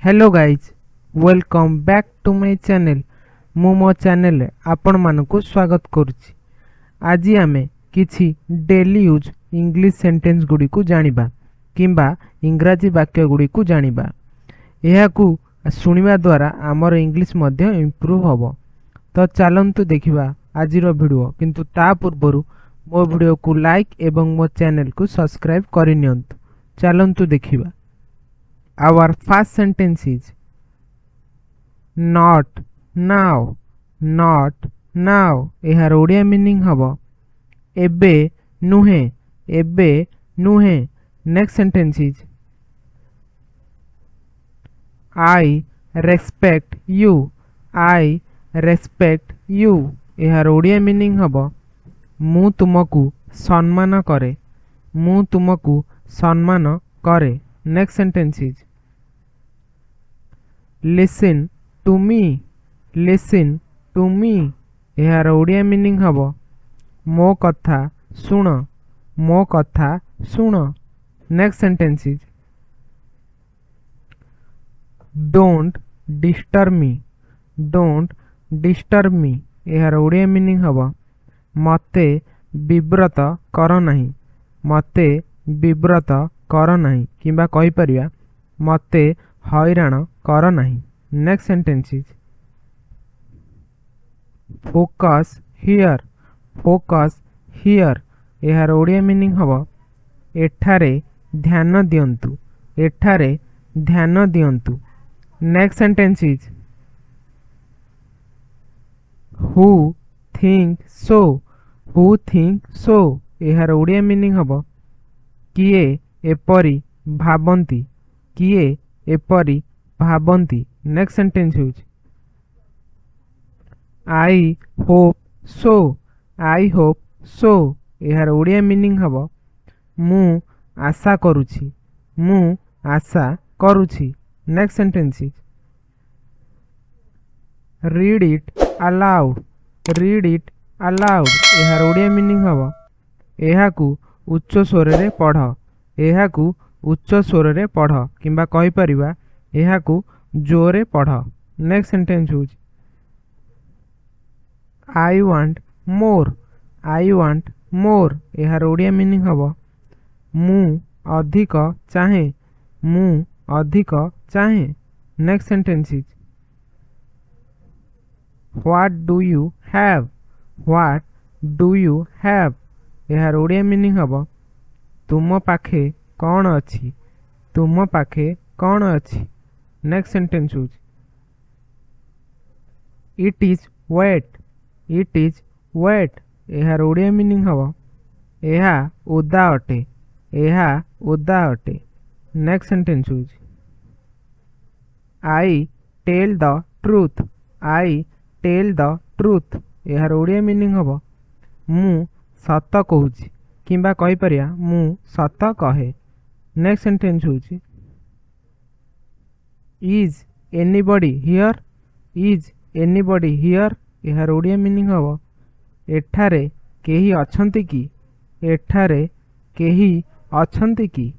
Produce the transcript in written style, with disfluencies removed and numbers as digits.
Hello guys welcome back to my channel. मु मो channel आपण मानकु स्वागत करुछि। आज आमे किछि डेली यूज इंग्लिश सेंटेंस गुडी को जानिबा किंबा इंग्राजी वाक्य गुडी को जानिबा। एहाकू सुनिबा द्वारा हमर इंग्लिश मध्य इंप्रूव हबो। तो चलंतु देखिबा आजिरो वीडियो, किंतु ता पूर्वरु मो वीडियो को लाइक एवं मो चैनल को सब्सक्राइब करिनियंतु। चलंतु देखिबा। Our first sentence is not now, not now। एहार ओडिया मीनिंग हबो एबे नुहे, एबे नुहे। Next sentence is I respect you, I respect you। एहार ओडिया मीनिंग हबो मु तुमकु सम्मान करे, मु तुमकु सम्मान करे। Next sentence is listen to me, listen to me. एहार ओडिया मीनिंग हबो मो कथा सुन, मो कथा सुन। Next sentence is don't disturb me, don't disturb me. एहार ओडिया मीनिंग हबो मते विब्रत कर नहीं, मते विब्रत कर नहीं किंबा कहि परिया मते हैरान कर नहीं। Next sentence is focus here, focus here. एहार ओडिया मीनिंग हबो एठारे ध्यान दियंतु, एठारे ध्यान दियंतु। Next sentence is who think so, who think so. एहार ओडिया मीनिंग हबो किए एपरी भाबंती, किए एपरी भाबंती। नेक्स्ट सेंटेंस होज I hope so, I hope so. एहार ओडिया मीनिंग हबो मु आशा करुछि, मु आशा करुछि। Next sentence is read it aloud, read it aloud. एहार ओडिया मीनिंग हबो एहाकू उच्च स्वर रे पढ़, एहाकू उच्च स्वर रे पढ़ किंबा कहि परिबा एहाकू जोरे पढ़। नेक्स्ट सेंटेंस होज I want more, I want more. एहार ओडिया मीनिंग हबो मु अधिक चाहे, मु अधिक चाहे। Next sentence is what do you have, what do you have. एहार ओडिया मीनिंग हबो तुम पाखे कौन अछि, तुम पाखे कौन अछि। नेक्स्ट सेंटेंस होज it is wet, it is wet. एहार ओडिया मीनिंग हबो एहा ओदा अटे, एहा ओदा अटे। नेक्स्ट सेंटेंस होज I tell the truth, I tell the truth. एहार ओडिया मीनिंग हबो मु सत कहूछि किंबा कहि परिया मु सत कहे। नेक्स्ट सेंटेंस होछि is anybody here, is anybody here. एहार ओडिया मीनिंग हबो एठारे केही अछंती की, एठारे केही अछंती की।